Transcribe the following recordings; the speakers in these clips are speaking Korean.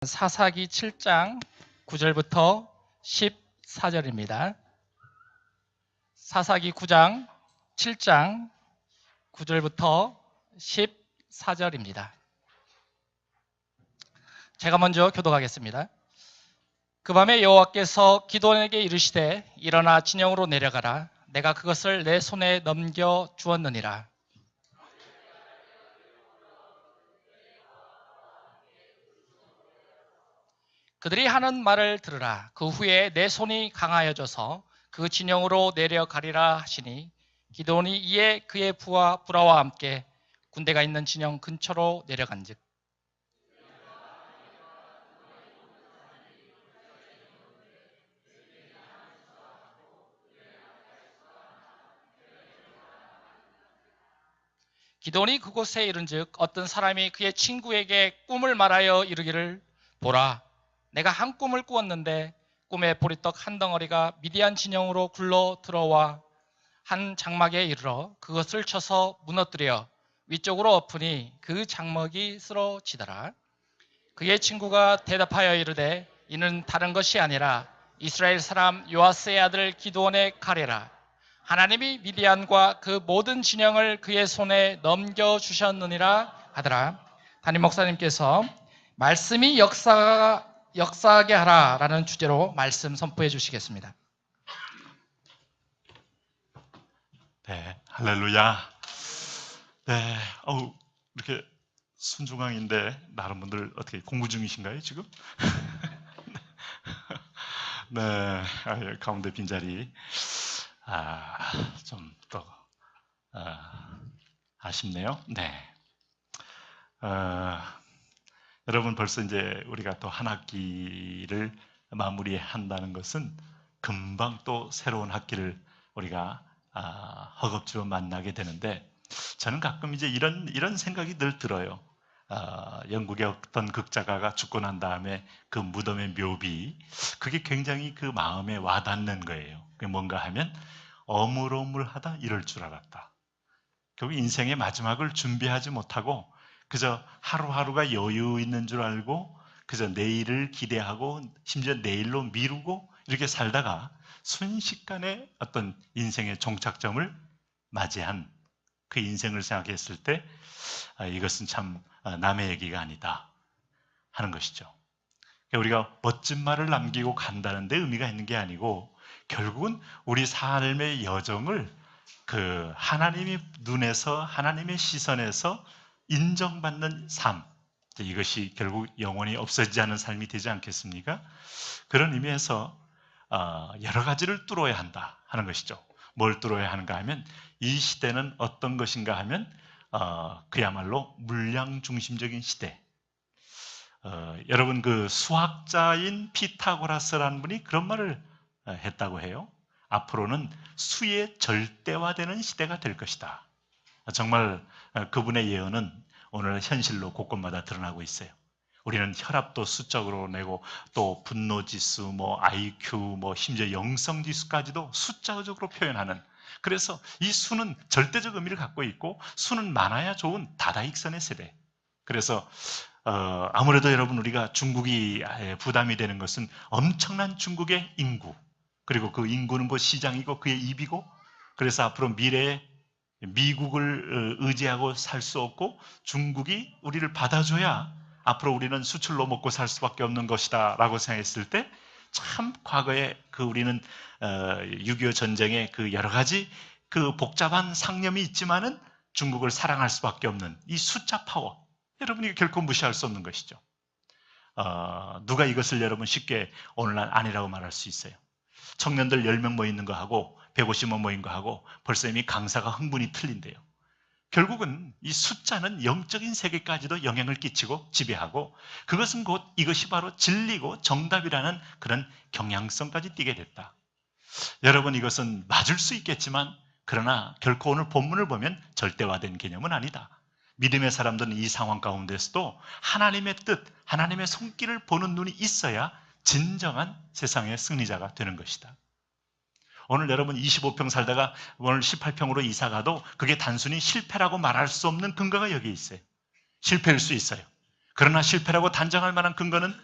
사사기 7장 9절부터 14절입니다. 사사기 9장 7장 9절부터 14절입니다. 제가 먼저 교독하겠습니다. 그 밤에 여호와께서 기드온에게 이르시되 일어나 진영으로 내려가라. 내가 그것을 내 손에 넘겨 주었느니라. 그들이 하는 말을 들으라. 그 후에 내 손이 강하여져서 그 진영으로 내려가리라 하시니 기드온이 이에 그의 부하 부라와 함께 군대가 있는 진영 근처로 내려간즉 기드온이 그곳에 이른즉 어떤 사람이 그의 친구에게 꿈을 말하여 이르기를 보라, 내가 한 꿈을 꾸었는데 꿈에 보리떡 한 덩어리가 미디안 진영으로 굴러 들어와 한 장막에 이르러 그것을 쳐서 무너뜨려 위쪽으로 엎으니 그 장막이 쓰러지더라. 그의 친구가 대답하여 이르되 이는 다른 것이 아니라 이스라엘 사람 요아스의 아들 기드온의 가래라. 하나님이 미디안과 그 모든 진영을 그의 손에 넘겨주셨느니라 하더라. 담임 목사님께서 말씀이 역사하게 하라라는 주제로 말씀 선포해 주시겠습니다. 네, 할렐루야. 네, 이렇게 순중앙인데 다른 분들 어떻게 공부 중이신가요 지금? 네, 가운데 빈자리 좀 또 아쉽네요. 네, 여러분 벌써 이제 우리가 또 한 학기를 마무리한다는 것은 금방 또 새로운 학기를 우리가 허겁지겁 만나게 되는데 저는 가끔 이제 이런 생각이 늘 들어요. 영국의 어떤 극작가가 죽고 난 다음에 그 무덤의 묘비, 그게 굉장히 그 마음에 와닿는 거예요. 그게 뭔가 하면 어물어물하다 이럴 줄 알았다. 결국 인생의 마지막을 준비하지 못하고 그저 하루하루가 여유 있는 줄 알고 그저 내일을 기대하고 심지어 내일로 미루고 이렇게 살다가 순식간에 어떤 인생의 종착점을 맞이한 그 인생을 생각했을 때 이것은 참 남의 얘기가 아니다 하는 것이죠. 우리가 멋진 말을 남기고 간다는 데 의미가 있는 게 아니고 결국은 우리 삶의 여정을 그 하나님의 눈에서 하나님의 시선에서 인정받는 삶, 이것이 결국 영원히 없어지지 않은 삶이 되지 않겠습니까? 그런 의미에서 여러 가지를 뚫어야 한다 하는 것이죠. 뭘 뚫어야 하는가 하면 이 시대는 어떤 것인가 하면 그야말로 물량 중심적인 시대. 여러분 그 수학자인 피타고라스라는 분이 그런 말을 했다고 해요. 앞으로는 수의 절대화되는 시대가 될 것이다. 정말 그분의 예언은 오늘 현실로 곳곳마다 드러나고 있어요. 우리는 혈압도 수적으로 내고 또 분노지수, IQ, 심지어 영성지수까지도 숫자적으로 표현하는, 그래서 이 수는 절대적 의미를 갖고 있고 수는 많아야 좋은 다다익선의 세대. 그래서 아무래도 여러분 우리가 중국이 부담이 되는 것은 엄청난 중국의 인구, 그리고 그 인구는 시장이고 그의 입이고, 그래서 앞으로 미래에 미국을 의지하고 살 수 없고 중국이 우리를 받아줘야 앞으로 우리는 수출로 먹고 살 수밖에 없는 것이다 라고 생각했을 때 참 과거에 그 우리는 6.25 전쟁에 그 여러 가지 그 복잡한 상념이 있지만은 중국을 사랑할 수밖에 없는 이 숫자 파워, 여러분이 결코 무시할 수 없는 것이죠. 누가 이것을 여러분 쉽게 오늘날 아니라고 말할 수 있어요? 청년들 10명 모이는 거 하고 150명 모인 거 하고 벌써 이미 강사가 흥분이 틀린대요. 결국은 이 숫자는 영적인 세계까지도 영향을 끼치고 지배하고 그것은 곧 이것이 바로 진리고 정답이라는 그런 경향성까지 띠게 됐다. 여러분 이것은 맞을 수 있겠지만 그러나 결코 오늘 본문을 보면 절대화된 개념은 아니다. 믿음의 사람들은 이 상황 가운데서도 하나님의 뜻, 하나님의 손길을 보는 눈이 있어야 진정한 세상의 승리자가 되는 것이다. 오늘 여러분 25평 살다가 오늘 18평으로 이사가도 그게 단순히 실패라고 말할 수 없는 근거가 여기 있어요. 실패일 수 있어요. 그러나 실패라고 단정할 만한 근거는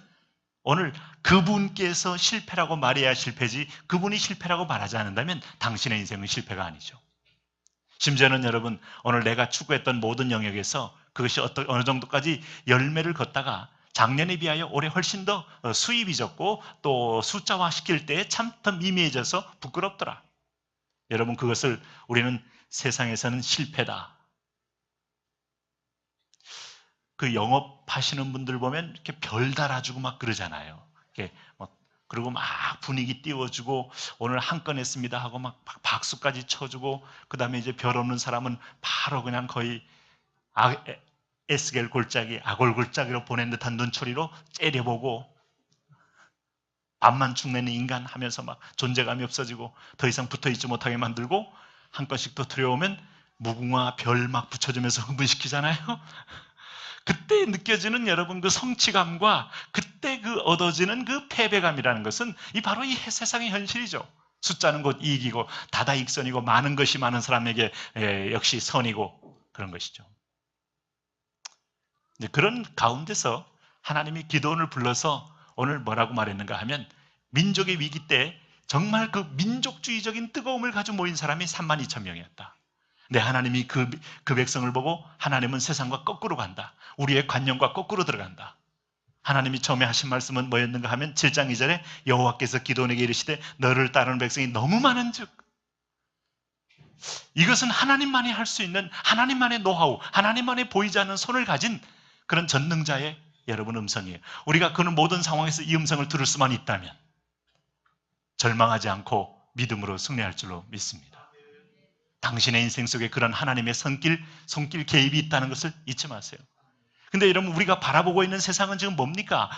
오늘 그분께서 실패라고 말해야 실패지 그분이 실패라고 말하지 않는다면 당신의 인생은 실패가 아니죠. 심지어는 여러분 오늘 내가 추구했던 모든 영역에서 그것이 어느 정도까지 열매를 걷다가 작년에 비하여 올해 훨씬 더 수입이 적고 또 숫자화시킬 때에 참 더 미미해져서 부끄럽더라. 여러분 그것을 우리는 세상에서는 실패다. 그 영업하시는 분들 보면 이렇게 별 달아주고 막 그러잖아요. 이렇게 그리고 막 분위기 띄워주고 오늘 한 건 했습니다 하고 막 박수까지 쳐주고 그 다음에 이제 별 없는 사람은 바로 그냥 거의 에스겔 골짜기, 아골 골짜기로 보낸 듯한 눈초리로 째려보고 밥만 축내는 인간 하면서 막 존재감이 없어지고 더 이상 붙어있지 못하게 만들고 한 건씩 더 들여오면 무궁화 별 막 붙여주면서 흥분시키잖아요. 그때 느껴지는 여러분 그 성취감과 그때 그 얻어지는 그 패배감이라는 것은 바로 이 세상의 현실이죠. 숫자는 곧 이익이고 다다익선이고 많은 것이 많은 사람에게 역시 선이고 그런 것이죠. 그런 가운데서 하나님이 기도원을 불러서 오늘 뭐라고 말했는가 하면 민족의 위기 때 정말 그 민족주의적인 뜨거움을 가지고 모인 사람이 32,000명이었다. 네, 하나님이 그 백성을 보고 하나님은 세상과 거꾸로 간다. 우리의 관념과 거꾸로 들어간다. 하나님이 처음에 하신 말씀은 뭐였는가 하면 7장 2절에 여호와께서 기도원에게 이르시되 너를 따르는 백성이 너무 많은즉 이것은 하나님만이 할 수 있는 하나님만의 노하우, 하나님만의 보이지 않는 손을 가진 그런 전능자의 여러분 음성이에요. 우리가 그런 모든 상황에서 이 음성을 들을 수만 있다면 절망하지 않고 믿음으로 승리할 줄로 믿습니다. 당신의 인생 속에 그런 하나님의 손길 개입이 있다는 것을 잊지 마세요. 근데 여러분 우리가 바라보고 있는 세상은 지금 뭡니까?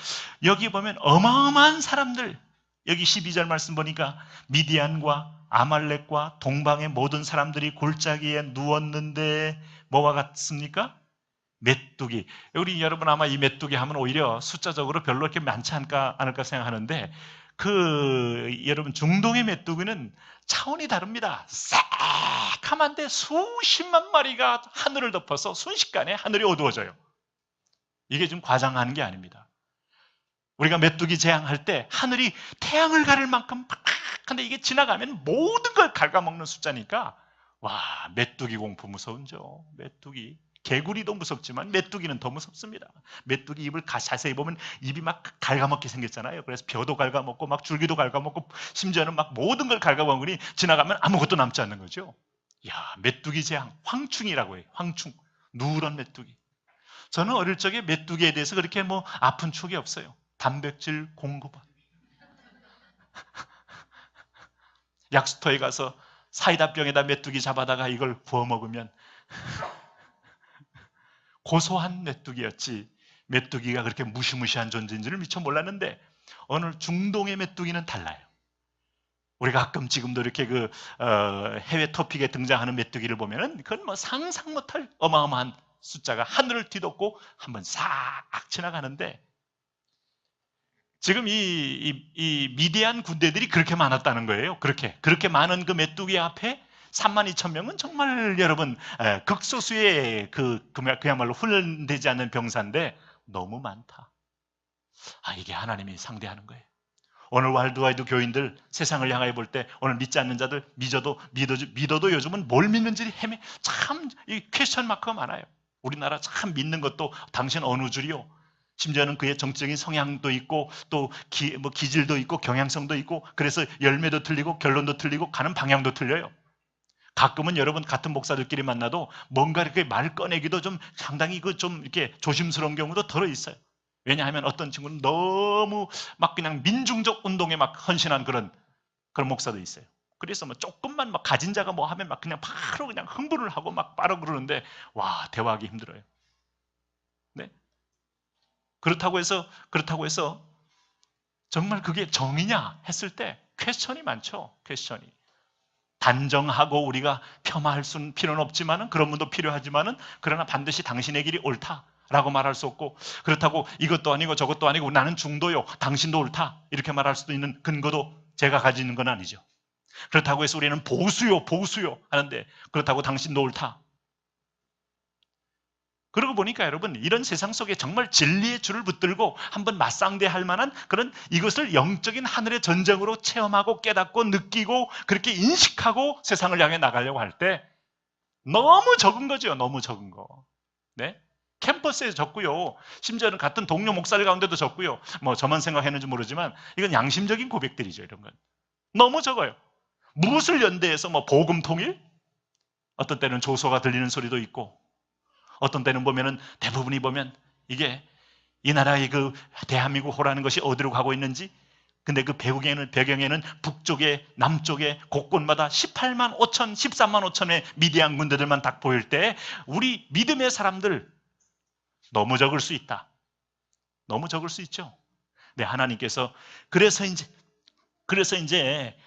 여기 보면 어마어마한 사람들, 여기 12절 말씀 보니까 미디안과 아말렉과 동방의 모든 사람들이 골짜기에 누웠는데 뭐와 같습니까? 메뚜기. 우리 여러분 아마 이 메뚜기 하면 오히려 숫자적으로 별로 이렇게 많지 않을까 생각하는데 여러분 중동의 메뚜기는 차원이 다릅니다. 새카만데 수십만 마리가 하늘을 덮어서 순식간에 하늘이 어두워져요. 이게 좀 과장하는 게 아닙니다. 우리가 메뚜기 재앙할 때 하늘이 태양을 가릴 만큼 팍팍한데 이게 지나가면 모든 걸 갉아먹는 숫자니까 와 메뚜기 공포 무서운죠. 메뚜기. 개구리도 무섭지만 메뚜기는 더 무섭습니다. 메뚜기 입을 자세히 보면 입이 막 갉아먹게 생겼잖아요. 그래서 벼도 갉아먹고 막 줄기도 갉아먹고 심지어는 막 모든 걸 갉아먹으니 지나가면 아무것도 남지 않는 거죠. 야, 메뚜기 재앙, 황충이라고 해요. 황충, 누런 메뚜기. 저는 어릴 적에 메뚜기에 대해서 그렇게 아픈 추억이 없어요. 단백질 공급원. 약수터에 가서 사이다병에다 메뚜기 잡아다가 이걸 구워 먹으면 고소한 메뚜기였지 메뚜기가 그렇게 무시무시한 존재인지를 미처 몰랐는데 오늘 중동의 메뚜기는 달라요. 우리가 가끔 지금도 이렇게 해외 토픽에 등장하는 메뚜기를 보면은 그건 상상 못할 어마어마한 숫자가 하늘을 뒤덮고 한번 싹 지나가는데 지금 이 미디안 군대들이 그렇게 많았다는 거예요. 그렇게 많은 그 메뚜기 앞에 32,000명은 정말 여러분 극소수의 그야말로 훈련되지 않는 병사인데 너무 많다. 이게 하나님이 상대하는 거예요. 오늘 월드와이드 교인들 세상을 향해 볼 때 오늘 믿지 않는 자들 믿어도 요즘은 뭘 믿는지 참 퀘스천 마크가 많아요. 우리나라 참 믿는 것도 당신 어느 줄이요? 심지어는 그의 정치적인 성향도 있고 또 기질도 있고 경향성도 있고 그래서 열매도 틀리고 결론도 틀리고 가는 방향도 틀려요. 가끔은 여러분 같은 목사들끼리 만나도 뭔가 이렇게 말 꺼내기도 좀 상당히 좀 이렇게 조심스러운 경우도 덜어 있어요. 왜냐하면 어떤 친구는 너무 막 그냥 민중적 운동에 막 헌신한 그런 목사도 있어요. 그래서 조금만 가진 자가 하면 그냥 바로 그냥 흥분을 하고 막 빠르고 그러는데 와 대화하기 힘들어요. 네. 그렇다고 해서 정말 그게 정이냐 했을 때 퀘스천이 많죠. 퀘스천이. 단정하고 우리가 폄하할 수는 필요는 없지만은 그런 분도 필요하지만은 그러나 반드시 당신의 길이 옳다라고 말할 수 없고 그렇다고 이것도 아니고 저것도 아니고 나는 중도요 당신도 옳다 이렇게 말할 수도 있는 근거도 제가 가지는 건 아니죠. 그렇다고 해서 우리는 보수요 하는데 그렇다고 당신도 옳다 그러고 보니까 여러분, 이런 세상 속에 정말 진리의 줄을 붙들고 한번 맞상대할 만한 그런, 이것을 영적인 하늘의 전쟁으로 체험하고 깨닫고 느끼고 그렇게 인식하고 세상을 향해 나가려고 할 때 너무 적은 거죠. 너무 적은 거. 네? 캠퍼스에 적고요. 심지어는 같은 동료 목사들 가운데도 적고요. 뭐 저만 생각했는지 모르지만 이건 양심적인 고백들이죠. 이런 건 너무 적어요. 무엇을 연대해서 뭐 복음 통일? 어떤 때는 조소가 들리는 소리도 있고, 어떤 때는 보면은, 대부분이 보면 이게 이 나라의 그 대한민국 호라는 것이 어디로 가고 있는지, 근데 그 배경에는 북쪽에 남쪽에 곳곳마다 18만 5천, 13만 5천의 미디안 군대들만 딱 보일 때 우리 믿음의 사람들 너무 적을 수 있다. 너무 적을 수 있죠. 네, 하나님께서 그래서 이제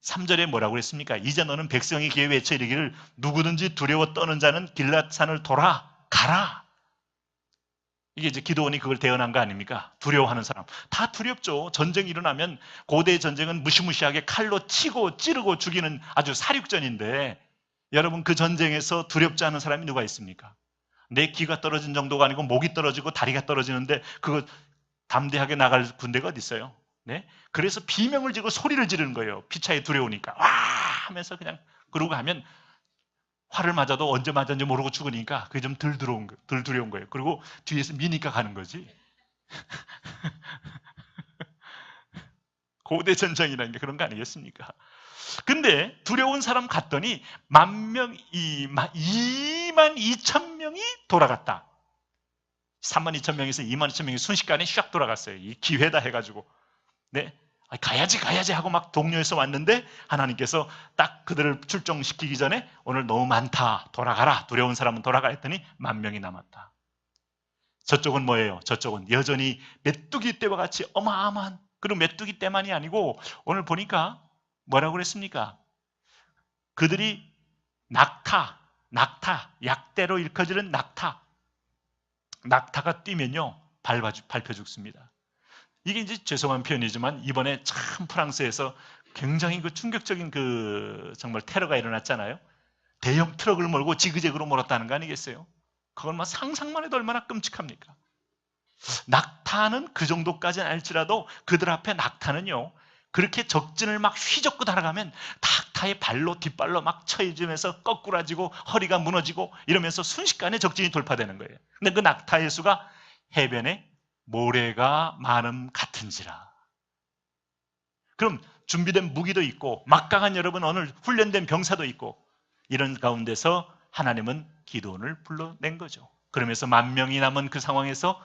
3절에 뭐라고 그랬습니까? 이제 너는 백성이 귀에 외쳐 이르기를 누구든지 두려워 떠는 자는 길앗산을 돌아 가라. 이게 이제 기도원이 그걸 대언한 거 아닙니까? 두려워하는 사람. 다 두렵죠. 전쟁이 일어나면, 고대의 전쟁은 무시무시하게 칼로 치고 찌르고 죽이는 아주 사륙전인데, 여러분 그 전쟁에서 두렵지 않은 사람이 누가 있습니까? 내 귀가 떨어진 정도가 아니고 목이 떨어지고 다리가 떨어지는데 그거 담대하게 나갈 군대가 어디 있어요? 네? 그래서 비명을 지르고 소리를 지르는 거예요. 피차에 두려우니까. 와! 하면서 그냥 그러고 하면 활을 맞아도 언제 맞았는지 모르고 죽으니까 그게 좀 덜 두려운 거예요. 그리고 뒤에서 미니까 가는 거지. 고대 전쟁이라는 게 그런 거 아니겠습니까? 근데 두려운 사람 갔더니 2만 2천 명이 돌아갔다. 3만 2천 명에서 2만 2천 명이 순식간에 샥 돌아갔어요. 이 기회다 해가지고. 네. 가야지 하고 막 동료에서 왔는데 하나님께서 딱 그들을 출정시키기 전에 오늘 너무 많다. 돌아가라. 두려운 사람은 돌아가 했더니 10,000명이 남았다. 저쪽은 뭐예요? 저쪽은 여전히 메뚜기 떼와 같이 어마어마한, 그리고 메뚜기 떼만이 아니고 오늘 보니까 뭐라고 그랬습니까? 그들이 낙타, 약대로 일컬어지는 낙타가 뛰면요 밟혀 죽습니다. 이게 이제 죄송한 표현이지만 이번에 참 프랑스에서 굉장히 그 충격적인 그 정말 테러가 일어났잖아요. 대형 트럭을 몰고 지그재그로 몰았다는 거 아니겠어요? 그건 막 상상만 해도 얼마나 끔찍합니까? 낙타는 그 정도까지는 알지라도 그들 앞에 낙타는요, 그렇게 적진을 막 휘젓고 달아가면 낙타의 발로 뒷발로 막 쳐해지면서 거꾸라지고 허리가 무너지고 이러면서 순식간에 적진이 돌파되는 거예요. 근데 그 낙타의 수가 해변에 모래가 많음 같은지라. 그럼 준비된 무기도 있고 막강한 여러분 오늘 훈련된 병사도 있고, 이런 가운데서 하나님은 기도원을 불러낸 거죠. 그러면서 10,000명이 남은 그 상황에서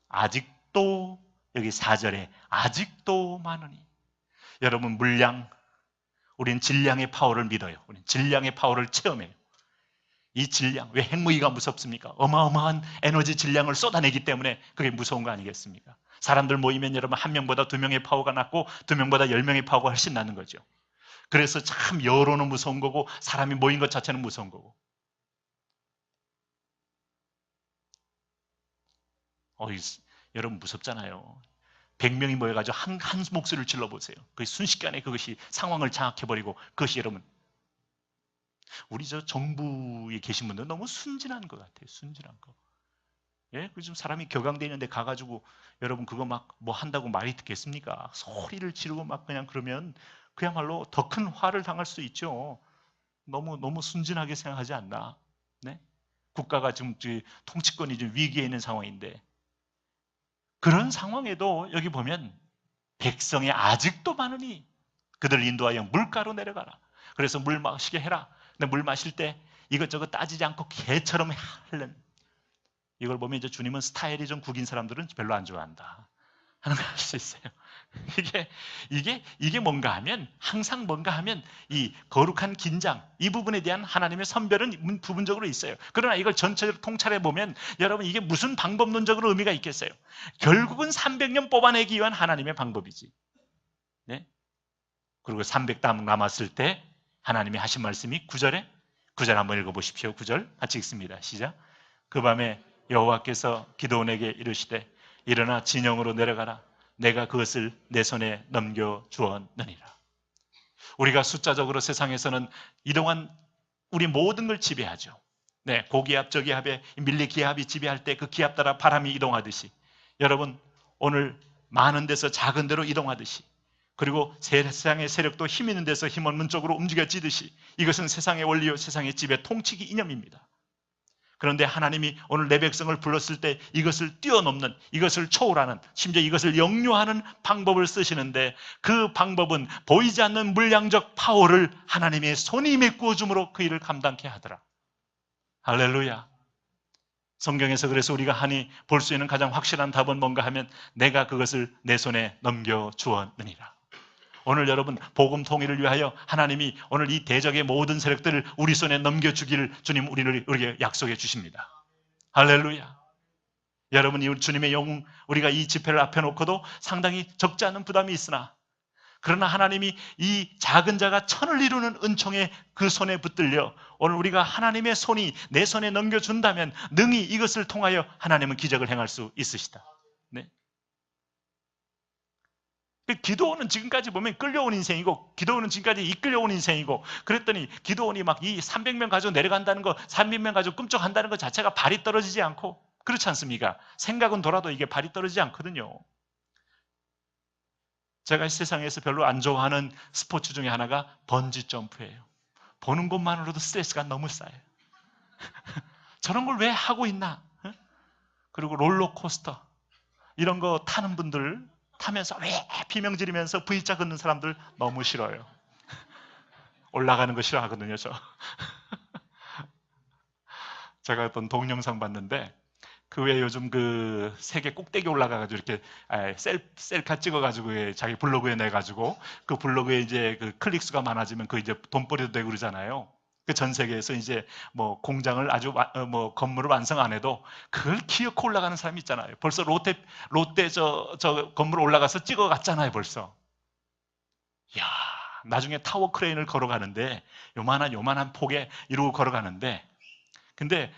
아직도, 여기 4절에 아직도 많으니, 여러분 물량, 우린 질량의 파워를 믿어요. 우린 질량의 파워를 체험해요. 이 질량, 왜 핵무기가 무섭습니까? 어마어마한 에너지 질량을 쏟아내기 때문에 그게 무서운 거 아니겠습니까? 사람들 모이면 여러분 1명보다 2명의 파워가 낫고 2명보다 10명의 파워가 훨씬 나는 거죠. 그래서 참 여론은 무서운 거고 사람이 모인 것 자체는 무서운 거고. 여러분 무섭잖아요. 100명이 모여가지고 한 목소리를 질러보세요. 그 순식간에 그것이 상황을 장악해버리고, 그것이 여러분, 우리 저 정부에 계신 분들 너무 순진한 것 같아요. 순진한 거. 예? 그 좀 사람이 격앙돼 있는데 가가지고 여러분 그거 막 뭐 한다고 말이 듣겠습니까? 소리를 지르고 막 그냥 그러면 그야말로 더 큰 화를 당할 수 있죠. 너무 순진하게 생각하지 않나? 네? 국가가 지금 통치권이 좀 위기에 있는 상황인데, 그런 상황에도 여기 보면 백성이 아직도 많으니 그들을 인도하여 물가로 내려가라. 그래서 물 마시게 해라. 근데 물 마실 때 이것저것 따지지 않고 개처럼 하는, 이걸 보면 이제 주님은 스타일이 좀 구긴 사람들은 별로 안 좋아한다 하는 걸 알 수 있어요. 이게 뭔가 하면, 항상 뭔가 하면 이 거룩한 긴장, 이 부분에 대한 하나님의 선별은 부분적으로 있어요. 그러나 이걸 전체적으로 통찰해 보면 여러분 이게 무슨 방법론적으로 의미가 있겠어요? 결국은 300년 뽑아내기 위한 하나님의 방법이지. 네? 그리고 300땀 남았을 때 하나님이 하신 말씀이 9절 한번 읽어보십시오. 9절 같이 읽습니다. 시작. 그 밤에 여호와께서 기드온에게 이르시되 일어나 진영으로 내려가라. 내가 그것을 내 손에 넘겨주었느니라. 우리가 숫자적으로 세상에서는 이동안 우리 모든 걸 지배하죠. 네, 고기압, 저기압에 밀리기압이 지배할 때 그 기압 따라 바람이 이동하듯이 여러분 오늘 많은 데서 작은 데로 이동하듯이 그리고 세상의 세력도 힘 있는 데서 힘 없는 쪽으로 움직여지듯이 이것은 세상의 원리요 세상의 지배 통치기 이념입니다. 그런데 하나님이 오늘 내 백성을 불렀을 때 이것을 뛰어넘는, 이것을 초월하는, 심지어 이것을 역류하는 방법을 쓰시는데 그 방법은 보이지 않는 물량적 파워를 하나님의 손이 메꾸어 줌으로 그 일을 감당케 하더라. 할렐루야. 성경에서 그래서 우리가 하니 볼 수 있는 가장 확실한 답은 뭔가 하면 내가 그것을 내 손에 넘겨 주었느니라. 오늘 여러분 복음 통일을 위하여 하나님이 오늘 이 대적의 모든 세력들을 우리 손에 넘겨주기를 주님 우리에게 약속해 주십니다. 할렐루야. 여러분 이 주님의 영웅 우리가 이 집회를 앞에 놓고도 상당히 적지 않은 부담이 있으나 그러나 하나님이 이 작은 자가 천을 이루는 은총에 그 손에 붙들려 오늘 우리가 하나님의 손이 내 손에 넘겨준다면 능히 이것을 통하여 하나님은 기적을 행할 수 있으시다. 네. 기도원은 지금까지 보면 끌려온 인생이고 기도원은 지금까지 이끌려온 인생이고 그랬더니 기도원이 막 이 300명 가지고 내려간다는 거 300명 가지고 꿈쩍한다는 것 자체가 발이 떨어지지 않고 그렇지 않습니까? 생각은 돌아도 이게 발이 떨어지지 않거든요. 제가 세상에서 별로 안 좋아하는 스포츠 중에 하나가 번지 점프예요. 보는 것만으로도 스트레스가 너무 쌓여요. 저런 걸 왜 하고 있나? 그리고 롤러코스터 이런 거 타는 분들 타면서 왜 비명 지르면서 V자 긋는 사람들 너무 싫어요. 올라가는 거 싫어하거든요, 저. 제가 어떤 동영상 봤는데 그 외에 요즘 그 세계 꼭대기 올라가가지고 이렇게 셀카 찍어가지고 자기 블로그에 내가지고 그 블로그에 이제 그 클릭수가 많아지면 그 이제 돈벌이도 되고 그러잖아요. 그 전 세계에서 이제 뭐 공장을 아주 뭐 건물을 완성 안 해도 그걸 기어코 올라가는 사람이 있잖아요. 벌써 롯데 저 건물 올라가서 찍어갔잖아요, 벌써. 야, 나중에 타워 크레인을 걸어가는데 요만한 폭에 이러고 걸어가는데 근데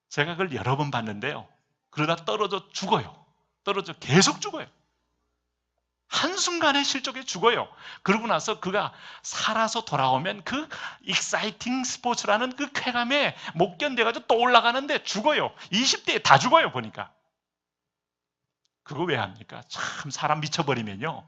제가 그걸 여러 번 봤는데요. 그러다 떨어져 죽어요. 떨어져 계속 죽어요. 한순간에 실족해 죽어요. 그러고 나서 그가 살아서 돌아오면 그 익사이팅 스포츠라는 그 쾌감에 못 견뎌가지고 또 올라가는데 죽어요. 20대에 다 죽어요, 보니까. 그거 왜 합니까? 참 사람 미쳐버리면요.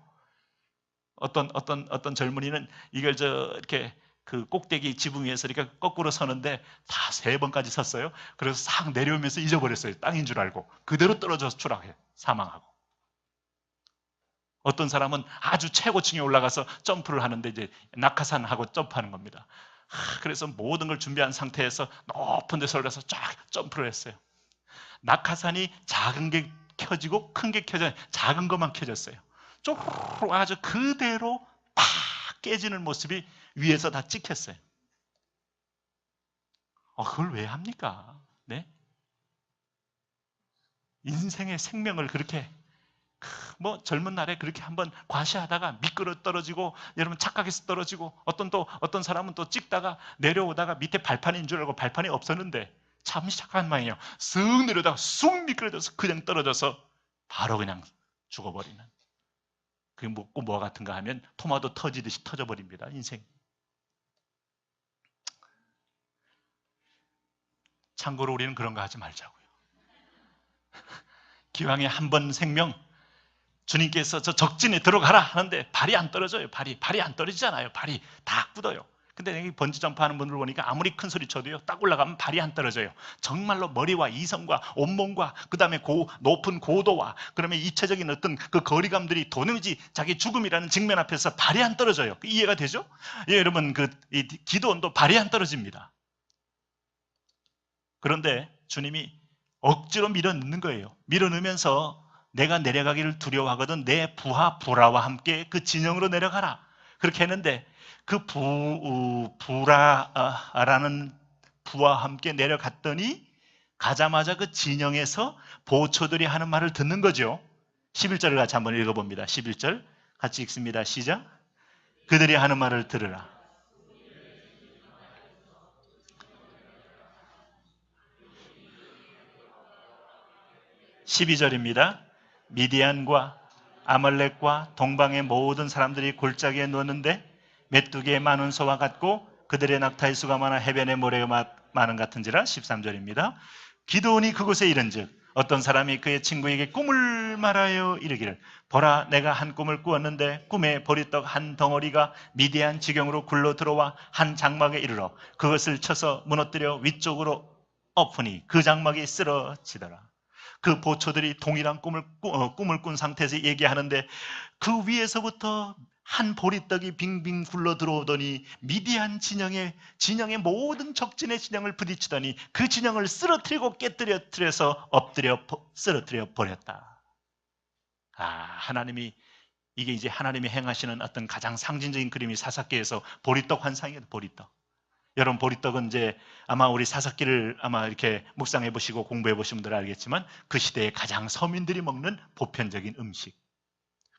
어떤 젊은이는 이걸 이렇게 그 꼭대기 지붕 위에서 이렇게 거꾸로 서는데 다 3번까지 섰어요. 그래서 싹 내려오면서 잊어버렸어요. 땅인 줄 알고. 그대로 떨어져서 추락해요. 사망하고. 어떤 사람은 아주 최고층에 올라가서 점프를 하는데 이제 낙하산하고 점프하는 겁니다. 그래서 모든 걸 준비한 상태에서 높은 데서 올라서 쫙 점프를 했어요. 낙하산이 작은 게 켜지고 큰 게 켜져 작은 것만 켜졌어요. 쪼르르 아주 그대로 팍 깨지는 모습이 위에서 다 찍혔어요. 그걸 왜 합니까? 네? 인생의 생명을 그렇게 뭐 젊은 날에 그렇게 한번 과시하다가 미끄러 떨어지고 여러분 착각해서 떨어지고 어떤 사람은 또 찍다가 내려오다가 밑에 발판인 줄 알고 발판이 없었는데 참 착한 모양이에요. 쓱 내려다가 쑥 미끄러져서 그냥 떨어져서 바로 그냥 죽어버리는. 그게 먹고 뭐 같은가 하면 토마토 터지듯이 터져버립니다. 인생. 참고로 우리는 그런 거 하지 말자고요. 기왕에 한 번 생명 주님께서 저 적진에 들어가라 하는데 발이 안 떨어져요. 발이 안 떨어지잖아요. 발이 다 굳어요. 근데 여기 번지 점프하는 분들 보니까 아무리 큰 소리 쳐도요. 딱 올라가면 발이 안 떨어져요. 정말로 머리와 이성과 온몸과 그 다음에 높은 고도와 그러면 이체적인 어떤 그 거리감들이 도무지 자기 죽음이라는 직면 앞에서 발이 안 떨어져요. 이해가 되죠? 예, 여러분 이 기도원도 발이 안 떨어집니다. 그런데 주님이 억지로 밀어넣는 거예요. 밀어넣으면서 내가 내려가기를 두려워하거든 내 부하 부라와 함께 그 진영으로 내려가라. 그렇게 했는데 그 부라라는 부와 함께 내려갔더니 가자마자 그 진영에서 보초들이 하는 말을 듣는 거죠. 11절을 같이 한번 읽어봅니다. 11절 같이 읽습니다. 시작. 그들이 하는 말을 들으라. 12절입니다. 미디안과 아말렉과 동방의 모든 사람들이 골짜기에 누웠는데 메뚜기의 많은 소와 같고 그들의 낙타의 수가 많아 해변의 모래가 많은 같은지라 13절입니다. 기드온이 그곳에 이른즉 어떤 사람이 그의 친구에게 꿈을 말하여 이르기를 보라 내가 한 꿈을 꾸었는데 꿈에 보리떡 한 덩어리가 미디안 지경으로 굴러 들어와 한 장막에 이르러 그것을 쳐서 무너뜨려 위쪽으로 엎으니 그 장막이 쓰러지더라. 그 보초들이 동일한 꿈을 꾼 상태에서 얘기하는데 그 위에서부터 한 보리떡이 빙빙 굴러 들어오더니 미디안 진영의 모든 적진의 진영을 부딪히더니 그 진영을 쓰러뜨리고 깨뜨려서 엎드려 쓰러뜨려 버렸다. 하나님이 이게 이제 하나님이 행하시는 어떤 가장 상징적인 그림이 사사기에서 보리떡 환상이에요. 보리떡. 여러분 보리떡은 이제 아마 우리 사사기를 아마 이렇게 묵상해 보시고 공부해 보신 분들 알겠지만 그 시대에 가장 서민들이 먹는 보편적인 음식.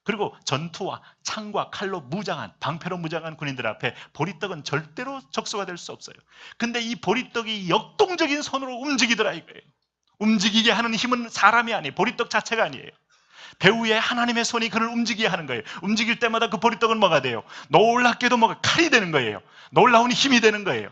그리고 전투와 창과 칼로 무장한 방패로 무장한 군인들 앞에 보리떡은 절대로 적수가 될 수 없어요. 근데 이 보리떡이 역동적인 손으로 움직이더라 이거예요. 움직이게 하는 힘은 사람이 아니에요. 보리떡 자체가 아니에요. 배후에 하나님의 손이 그를 움직이게 하는 거예요. 움직일 때마다 그 보리떡은 뭐가 돼요? 놀랍게도 뭐가 칼이 되는 거예요. 놀라운 힘이 되는 거예요.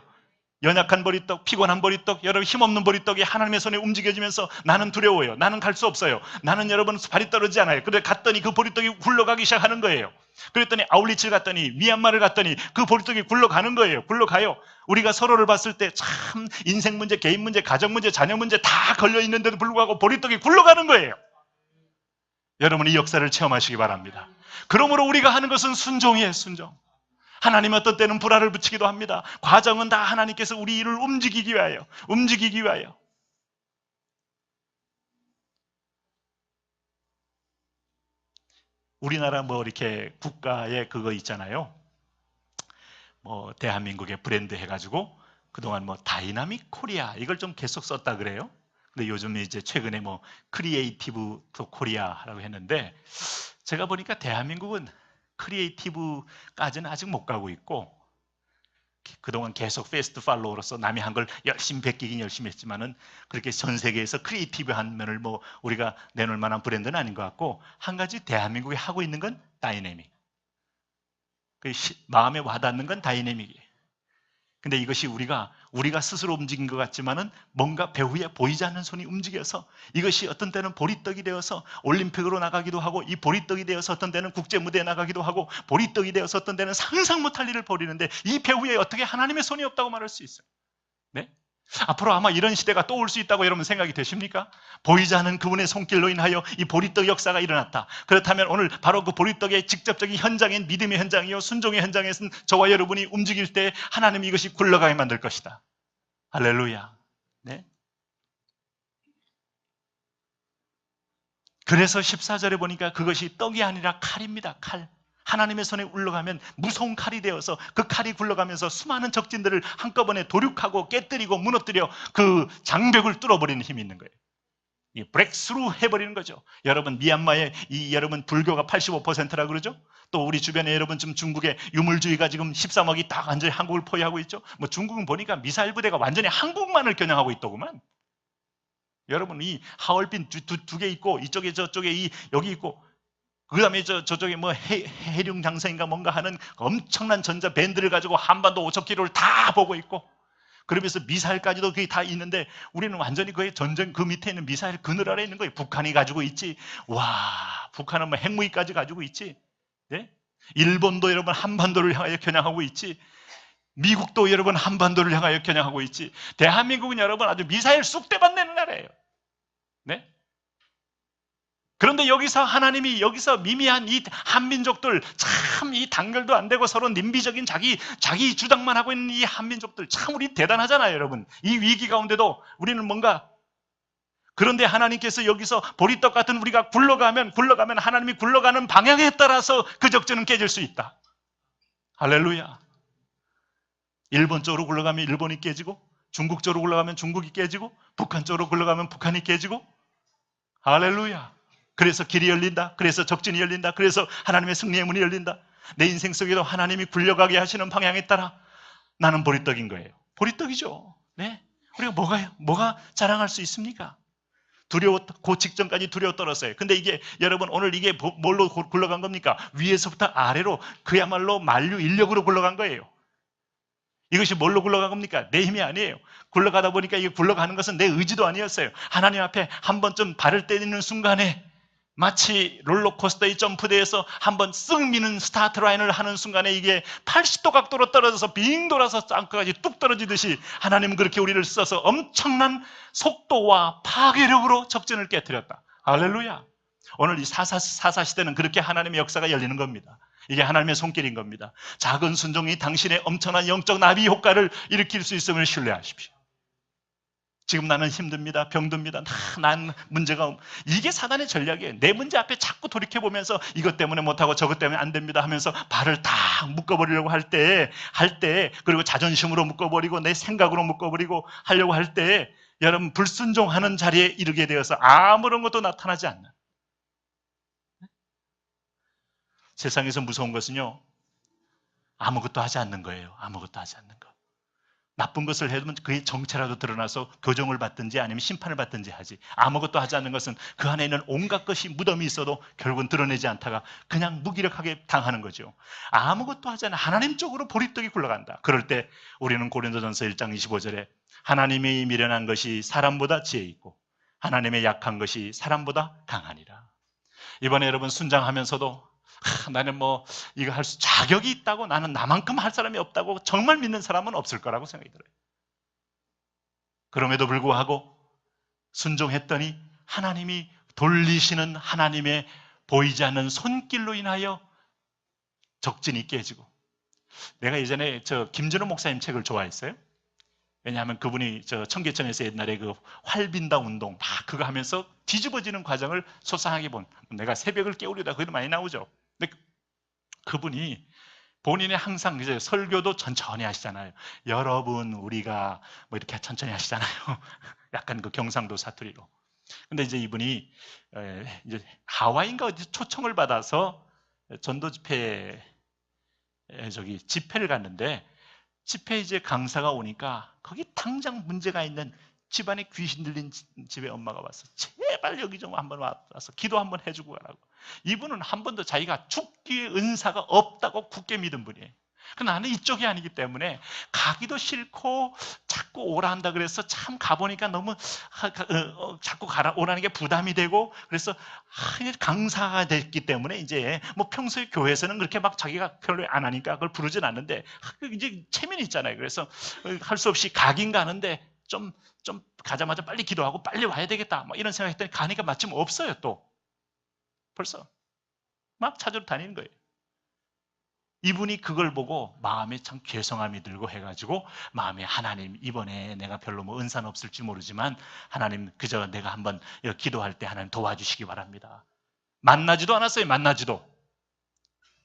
연약한 보리떡, 피곤한 보리떡, 여러분 힘없는 보리떡이 하나님의 손에 움직여지면서 나는 두려워요. 나는 갈 수 없어요. 나는 여러분 발이 떨어지지 않아요. 그런데 갔더니 그 보리떡이 굴러가기 시작하는 거예요. 그랬더니 아울리치를 갔더니 미얀마를 갔더니 그 보리떡이 굴러가는 거예요. 굴러가요. 우리가 서로를 봤을 때 참 인생 문제, 개인 문제, 가정 문제, 자녀 문제 다 걸려 있는데도 불구하고 보리떡이 굴러가는 거예요. 여러분 이 역사를 체험하시기 바랍니다. 그러므로 우리가 하는 것은 순종이에요. 순종. 하나님 어떤 때는 불화를 붙이기도 합니다. 과정은 다 하나님께서 우리 일을 움직이기 위하여. 우리나라 뭐 이렇게 국가에 그거 있잖아요. 뭐 대한민국의 브랜드 해가지고 그동안 뭐 다이나믹 코리아 이걸 좀 계속 썼다 그래요. 근데 요즘에 이제 최근에 뭐 크리에이티브 코리아라고 했는데 제가 보니까 대한민국은 크리에이티브까지는 아직 못 가고 있고 그동안 계속 패스트 팔로워로서 남이 한 걸 열심히 베끼긴 열심히 했지만은 그렇게 전 세계에서 크리에이티브한 면을 뭐 우리가 내놓을 만한 브랜드는 아닌 것 같고 한 가지 대한민국이 하고 있는 건 다이내믹. 마음에 와닿는 건 다이내믹이에요. 근데 이것이 우리가 스스로 움직인 것 같지만은 뭔가 배후에 보이지 않는 손이 움직여서 이것이 어떤 때는 보리떡이 되어서 올림픽으로 나가기도 하고 이 보리떡이 되어서 어떤 때는 국제 무대에 나가기도 하고 보리떡이 되어서 어떤 때는 상상 못할 일을 벌이는데 이 배후에 어떻게 하나님의 손이 없다고 말할 수 있어요? 네? 앞으로 아마 이런 시대가 또 올 수 있다고 여러분 생각이 되십니까? 보이지 않는 그분의 손길로 인하여 이 보리떡 역사가 일어났다. 그렇다면 오늘 바로 그 보리떡의 직접적인 현장인 믿음의 현장이요 순종의 현장에서는 저와 여러분이 움직일 때 하나님이 이것이 굴러가게 만들 것이다. 할렐루야. 네? 그래서 14절에 보니까 그것이 떡이 아니라 칼입니다. 칼. 하나님의 손에 올라가면 무서운 칼이 되어서 그 칼이 굴러가면서 수많은 적진들을 한꺼번에 도륙하고 깨뜨리고 무너뜨려 그 장벽을 뚫어버리는 힘이 있는 거예요. 이 브렉스루 해버리는 거죠. 여러분 미얀마의 여러분 불교가 85%라 그러죠. 또 우리 주변에 여러분 지금 중국의 유물주의가 지금 13억이 다 완전히 한국을 포위하고 있죠. 뭐 중국은 보니까 미사일 부대가 완전히 한국만을 겨냥하고 있더구만. 여러분 이 하얼빈 두 개 있고 이쪽에 저쪽에 여기 있고 그 다음에 저쪽에 뭐 해룡 장성인가 뭔가 하는 엄청난 전자 밴드를 가지고 한반도 5,000km를 다 보고 있고 그러면서 미사일까지도 그게 다 있는데 우리는 완전히 그의 전쟁 그 밑에 있는 미사일 그늘 아래 있는 거예요. 북한이 가지고 있지. 와, 북한은 뭐 핵무기까지 가지고 있지. 네? 일본도 여러분 한반도를 향하여 겨냥하고 있지. 미국도 여러분 한반도를 향하여 겨냥하고 있지. 대한민국은 여러분 아주 미사일 쑥대밭 내는 나라예요. 네? 그런데 여기서 하나님이 여기서 미미한 이 한민족들 참 이 단결도 안 되고 서로 님비적인 자기 주장만 하고 있는 이 한민족들 참 우리 대단하잖아요, 여러분. 이 위기 가운데도 우리는 뭔가 그런데 하나님께서 여기서 보리떡 같은 우리가 굴러가면 하나님이 굴러가는 방향에 따라서 그 적전은 깨질 수 있다. 할렐루야. 일본 쪽으로 굴러가면 일본이 깨지고 중국 쪽으로 굴러가면 중국이 깨지고 북한 쪽으로 굴러가면 북한이 깨지고 할렐루야. 그래서 길이 열린다. 그래서 적진이 열린다. 그래서 하나님의 승리의 문이 열린다. 내 인생 속에도 하나님이 굴려가게 하시는 방향에 따라 나는 보리떡인 거예요. 보리떡이죠. 네. 우리가 뭐가 자랑할 수 있습니까? 그 직전까지 두려워 떨었어요. 근데 이게 여러분 오늘 이게 뭘로 굴러간 겁니까? 위에서부터 아래로 그야말로 만류 인력으로 굴러간 거예요. 이것이 뭘로 굴러간 겁니까? 내 힘이 아니에요. 굴러가다 보니까 이게 굴러가는 것은 내 의지도 아니었어요. 하나님 앞에 한 번쯤 발을 떼는 순간에 마치 롤러코스터의 점프대에서 한번 쓱 미는 스타트 라인을 하는 순간에 이게 80도 각도로 떨어져서 빙 돌아서 땅까지 뚝 떨어지듯이 하나님은 그렇게 우리를 써서 엄청난 속도와 파괴력으로 적진을 깨뜨렸다. 할렐루야. 오늘 이 사사시대는 그렇게 하나님의 역사가 열리는 겁니다. 이게 하나님의 손길인 겁니다. 작은 순종이 당신의 엄청난 영적 나비 효과를 일으킬 수 있음을 신뢰하십시오. 지금 나는 힘듭니다. 병듭니다. 난 문제가 이게 사단의 전략이에요. 내 문제 앞에 자꾸 돌이켜보면서 이것 때문에 못하고 저것 때문에 안 됩니다 하면서 발을 딱 묶어버리려고 할 때 그리고 자존심으로 묶어버리고 내 생각으로 묶어버리고 하려고 할 때 여러분 불순종하는 자리에 이르게 되어서 아무런 것도 나타나지 않는 세상에서 무서운 것은요 아무것도 하지 않는 거예요. 아무것도 하지 않는 거. 나쁜 것을 해도 그의 정체라도 드러나서 교정을 받든지 아니면 심판을 받든지 하지. 아무것도 하지 않는 것은 그 안에 있는 온갖 것이 무덤이 있어도 결국은 드러내지 않다가 그냥 무기력하게 당하는 거죠. 아무것도 하지 않아 하나님 쪽으로 보리떡이 굴러간다. 그럴 때 우리는 고린도전서 1장 25절에 하나님의 미련한 것이 사람보다 지혜 있고 하나님의 약한 것이 사람보다 강하니라. 이번에 여러분 순장하면서도 나는 뭐 이거 할 수 자격이 있다고 나는 나만큼 할 사람이 없다고 정말 믿는 사람은 없을 거라고 생각이 들어요. 그럼에도 불구하고 순종했더니 하나님이 돌리시는 하나님의 보이지 않는 손길로 인하여 적진이 깨지고 내가 예전에 저 김준호 목사님 책을 좋아했어요. 왜냐하면 그분이 저 청계천에서 옛날에 그 활빈다 운동 다 그거 하면서 뒤집어지는 과정을 소상하게 본 내가 새벽을 깨우려다 그게 많이 나오죠. 근데 그분이 본인이 항상 이제 설교도 천천히 하시잖아요. 여러분 우리가 뭐 이렇게 천천히 하시잖아요. 약간 그 경상도 사투리로. 근데 이제 이분이 이제 하와이인가 어디 초청을 받아서 전도 집회에 집회를 갔는데 집회 이제 강사가 오니까 거기 당장 문제가 있는 집안에 귀신 들린 집에 엄마가 와서 제발 여기 좀 한번 와서 기도 한번 해주고 가라고. 이분은 한 번도 자기가 죽기의 은사가 없다고 굳게 믿은 분이에요. 나는 이쪽이 아니기 때문에 가기도 싫고 자꾸 오라 한다 그래서 참 가보니까 너무 자꾸 오라는 게 부담이 되고 그래서 강사가 됐기 때문에 이제 뭐 평소에 교회에서는 그렇게 막 자기가 별로 안 하니까 그걸 부르진 않는데 이제 체면이 있잖아요. 그래서 할 수 없이 가긴 가는데 좀 가자마자 빨리 기도하고 빨리 와야 되겠다 뭐 이런 생각했더니 가니까 마침 없어요. 또 벌써 막 찾으러 다니는 거예요. 이분이 그걸 보고 마음에 참 죄송함이 들고 해가지고 마음에 하나님 이번에 내가 별로 뭐 은사는 없을지 모르지만 하나님 그저 내가 한번 기도할 때 하나님 도와주시기 바랍니다. 만나지도 않았어요. 만나지도.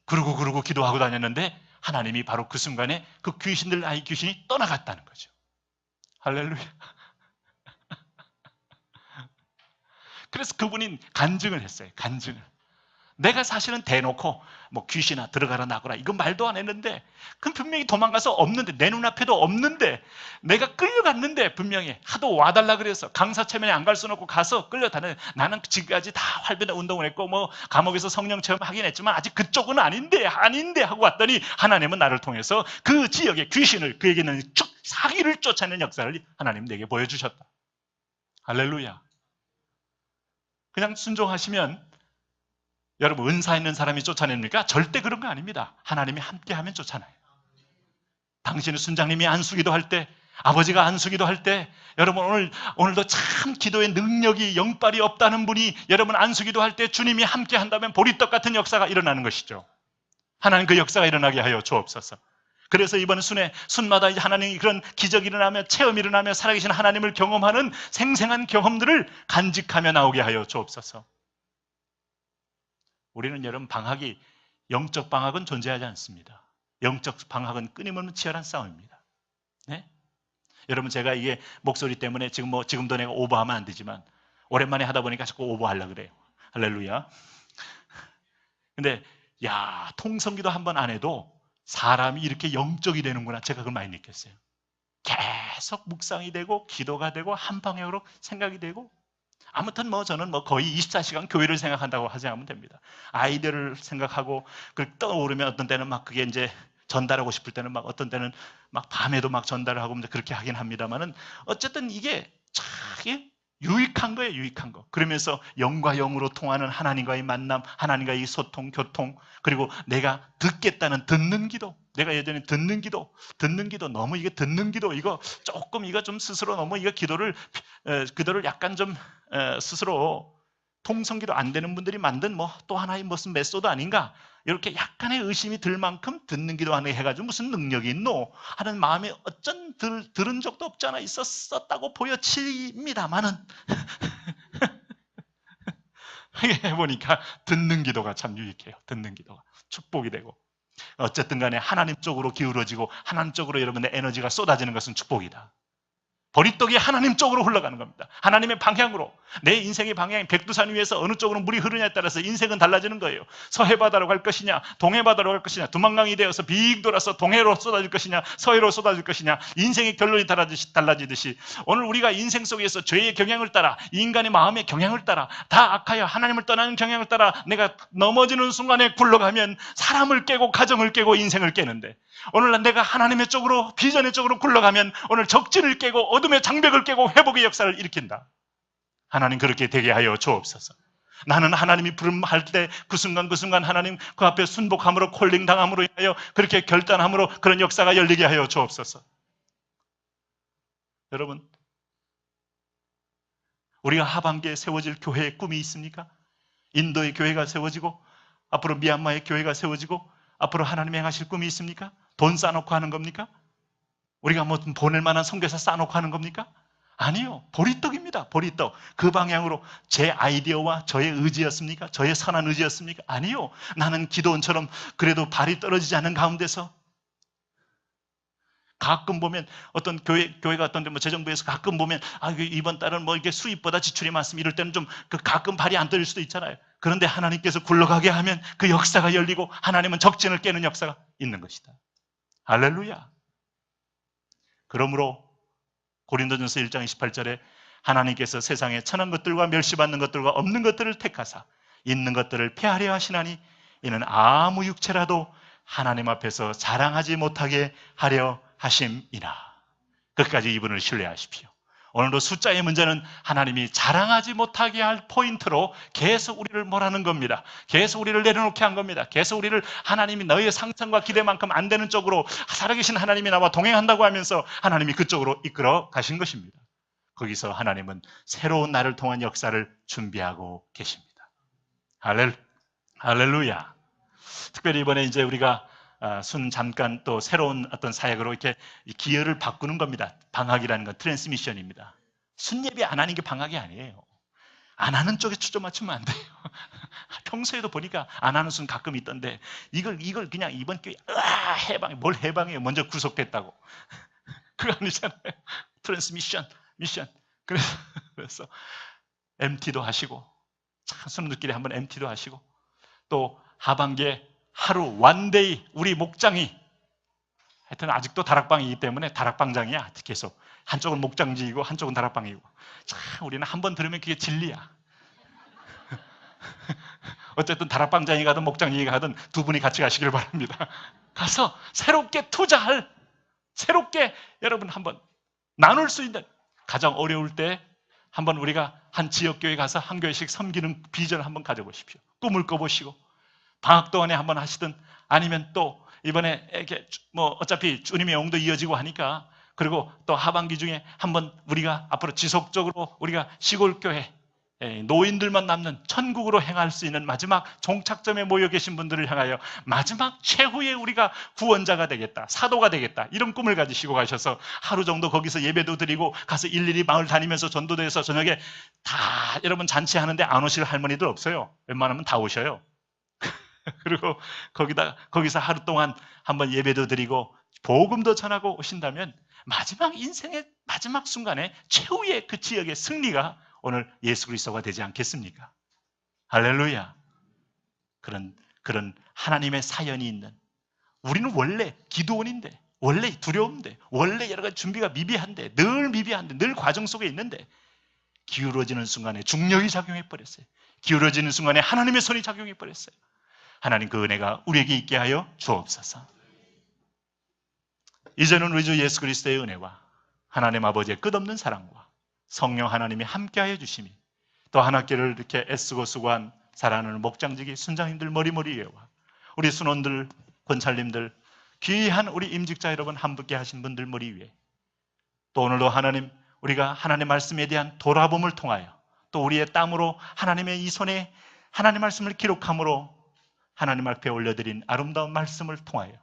그러고 기도하고 다녔는데 하나님이 바로 그 순간에 그 귀신이 떠나갔다는 거죠. 할렐루야. 그래서 그분이 간증을 했어요. 간증을. 내가 사실은 대놓고 뭐 귀신아 들어가라 나거라 이건 말도 안 했는데 그럼 분명히 도망가서 없는데 내 눈앞에도 없는데 내가 끌려갔는데 분명히 하도 와달라 그래서 강사 체면에 안 갈 수는 없고 가서 끌려다녀. 나는 지금까지 다 활변의 운동을 했고 뭐 감옥에서 성령 체험하긴 했지만 아직 그쪽은 아닌데 하고 왔더니 하나님은 나를 통해서 그 지역의 귀신을 그에게 있는 사기를 쫓아내는 역사를 하나님 내게 보여주셨다. 할렐루야. 그냥 순종하시면 여러분 은사 있는 사람이 쫓아냅니까? 절대 그런 거 아닙니다. 하나님이 함께하면 쫓아내요. 당신의 순장님이 안수기도 할 때 아버지가 안수기도 할 때 여러분 오늘도 참 기도의 능력이 영빨이 없다는 분이 여러분 안수기도 할 때 주님이 함께한다면 보리떡 같은 역사가 일어나는 것이죠. 하나님 그 역사가 일어나게 하여 주옵소서. 그래서 이번 순마다 이제 하나님이 그런 기적이 일어나며 체험이 일어나며 살아계신 하나님을 경험하는 생생한 경험들을 간직하며 나오게 하여 주옵소서. 우리는 여러분 영적 방학은 존재하지 않습니다. 영적 방학은 끊임없는 치열한 싸움입니다. 네? 여러분 제가 이게 목소리 때문에 지금도 내가 오버하면 안 되지만 오랜만에 하다 보니까 자꾸 오버하려고 그래요. 할렐루야. 근데 통성기도 한 번 안 해도 사람이 이렇게 영적이 되는구나 제가 그걸 많이 느꼈어요. 계속 묵상이 되고 기도가 되고 한 방향으로 생각이 되고 아무튼 저는 거의 24시간 교회를 생각한다고 하지 않으면 됩니다. 아이들을 생각하고 떠오르면 어떤 때는 막 그게 이제 전달하고 싶을 때는 막 어떤 때는 막 밤에도 막 전달을 하고 그렇게 하긴 합니다만은 어쨌든 이게 참 유익한 거예요, 유익한 거. 그러면서 영과 영으로 통하는 하나님과의 만남, 하나님과의 소통, 교통, 그리고 내가 듣겠다는 듣는 기도. 내가 예전에 듣는 기도 너무 이게 듣는 기도 이거 조금 이거 좀 스스로 너무 이거 기도를 약간 좀 스스로 통성기도 안 되는 분들이 만든 뭐 또 하나의 무슨 메소드 아닌가 이렇게 약간의 의심이 들 만큼 듣는 기도 하는 해가지고 무슨 능력이 있노 하는 마음이 어쩐 들은 적도 없잖아 있었다고 보여집니다만은 해보니까 듣는 기도가 참 유익해요. 듣는 기도가 축복이 되고 어쨌든 간에 하나님 쪽으로 기울어지고 하나님 쪽으로 여러분의 에너지가 쏟아지는 것은 축복이다. 보리떡이 하나님 쪽으로 흘러가는 겁니다. 하나님의 방향으로. 내 인생의 방향이 백두산 위에서 어느 쪽으로 물이 흐르냐에 따라서 인생은 달라지는 거예요. 서해바다로 갈 것이냐 동해바다로 갈 것이냐 두만강이 되어서 빙 돌아서 동해로 쏟아질 것이냐 서해로 쏟아질 것이냐 인생의 결론이 달라지듯이 오늘 우리가 인생 속에서 죄의 경향을 따라 인간의 마음의 경향을 따라 다 악하여 하나님을 떠나는 경향을 따라 내가 넘어지는 순간에 굴러가면 사람을 깨고 가정을 깨고 인생을 깨는데 오늘 내가 하나님의 쪽으로 비전의 쪽으로 굴러가면 오늘 적진을 깨고 어둠의 장벽을 깨고 회복의 역사를 일으킨다. 하나님 그렇게 되게 하여 주옵소서. 나는 하나님이 부름할 때 그 순간 하나님 그 앞에 순복함으로 콜링 당함으로 인하여 그렇게 결단함으로 그런 역사가 열리게 하여 주옵소서. 여러분 우리가 하반기에 세워질 교회의 꿈이 있습니까? 인도의 교회가 세워지고 앞으로 미얀마의 교회가 세워지고 앞으로 하나님이 행하실 꿈이 있습니까? 돈 쌓아놓고 하는 겁니까? 우리가 뭐 보낼 만한 선교사 쌓아놓고 하는 겁니까? 아니요. 보리떡입니다. 보리떡. 그 방향으로 제 아이디어와 저의 의지였습니까? 저의 선한 의지였습니까? 아니요. 나는 기도원처럼 그래도 발이 떨어지지 않은 가운데서 가끔 보면 어떤 교회가 어떤데 뭐 재정부에서 가끔 보면 이번 달은 뭐 이게 수입보다 지출이 많습니다. 이럴 때는 좀 가끔 발이 안 떨릴 수도 있잖아요. 그런데 하나님께서 굴러가게 하면 그 역사가 열리고 하나님은 적진을 깨는 역사가 있는 것이다. 할렐루야. 그러므로 고린도전서 1장 28절에 하나님께서 세상에 천한 것들과 멸시받는 것들과 없는 것들을 택하사 있는 것들을 폐하려 하시나니 이는 아무 육체라도 하나님 앞에서 자랑하지 못하게 하려 하심이라. 끝까지 이분을 신뢰하십시오. 오늘도 숫자의 문제는 하나님이 자랑하지 못하게 할 포인트로 계속 우리를 뭐라는 겁니다. 계속 우리를 내려놓게 한 겁니다. 계속 우리를 하나님이 너희의 상상과 기대만큼 안 되는 쪽으로 살아계신 하나님이 나와 동행한다고 하면서 하나님이 그쪽으로 이끌어 가신 것입니다. 거기서 하나님은 새로운 나를 통한 역사를 준비하고 계십니다. 할렐루야. 특별히 이번에 이제 우리가 잠깐 또 새로운 어떤 사역으로 이렇게 기여를 바꾸는 겁니다. 방학이라는 건 트랜스미션입니다. 순예배 안 하는 게 방학이 아니에요. 안 하는 쪽에 초점 맞추면 안 돼요. 평소에도 보니까 안 하는 순 가끔 있던데 이걸 그냥 이번 기회에 해방해. 뭘 해방해요? 먼저 구속됐다고. 그거 아니잖아요. 트랜스미션, 미션. 그래서 MT도 하시고 수능들끼리 한번 MT도 하시고 또 하반기에 하루 원데이 우리 목장이 하여튼 아직도 다락방이기 때문에 다락방장이야. 계속 한쪽은 목장지이고 한쪽은 다락방이고 참 우리는 한번 들으면 그게 진리야. 어쨌든 다락방장이 가든 목장이가 가든 두 분이 같이 가시길 바랍니다. 가서 새롭게 투자할 새롭게 여러분 한번 나눌 수 있는 가장 어려울 때 한번 우리가 한 지역교회 가서 한 교회씩 섬기는 비전을 한번 가져보십시오. 꿈을 꿔보시고 방학 동안에 한번 하시든 아니면 또 이번에 이렇게 뭐 어차피 주님의 영도 이어지고 하니까 그리고 또 하반기 중에 한번 우리가 앞으로 지속적으로 우리가 시골교회 노인들만 남는 천국으로 행할 수 있는 마지막 종착점에 모여 계신 분들을 향하여 마지막 최후의 우리가 구원자가 되겠다, 사도가 되겠다 이런 꿈을 가지시고 가셔서 하루 정도 거기서 예배도 드리고 가서 일일이 마을 다니면서 전도도 해서 저녁에 다 여러분 잔치하는데 안 오실 할머니들 없어요. 웬만하면 다 오셔요. 그리고 거기서 하루 동안 한번 예배도 드리고 복음도 전하고 오신다면 마지막 인생의 마지막 순간에 최후의 그 지역의 승리가 오늘 예수 그리스도가 되지 않겠습니까? 할렐루야. 그런 하나님의 사연이 있는 우리는 원래 기도원인데 원래 두려움인데 원래 여러 가지 준비가 미비한데 늘 과정 속에 있는데 기울어지는 순간에 중력이 작용해 버렸어요. 기울어지는 순간에 하나님의 손이 작용해 버렸어요. 하나님 그 은혜가 우리에게 있게 하여 주옵소서. 이제는 우리 주 예수 그리스도의 은혜와 하나님 아버지의 끝없는 사랑과 성령 하나님이 함께하여 주심이 또 한 학기를 이렇게 애쓰고 수고한 사랑하는 목장직이 순장님들 머리머리 위에와 우리 순원들, 권찰님들, 귀한 우리 임직자 여러분 함께 하신 분들 머리 위에 또 오늘도 하나님 우리가 하나님의 말씀에 대한 돌아봄을 통하여 또 우리의 땀으로 하나님의 이 손에 하나님 말씀을 기록함으로 하나님 앞에 올려드린 아름다운 말씀을 통하여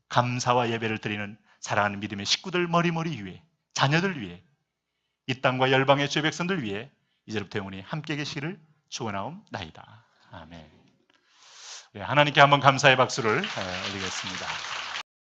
감사와 예배를 드리는 사랑하는 믿음의 식구들 머리머리 위에 자녀들 위에 이 땅과 열방의 죄 백성들 위해 이제부터 영원히 함께 계시기를 축원하옵나이다. 아멘. 하나님께 한번 감사의 박수를 올리겠습니다.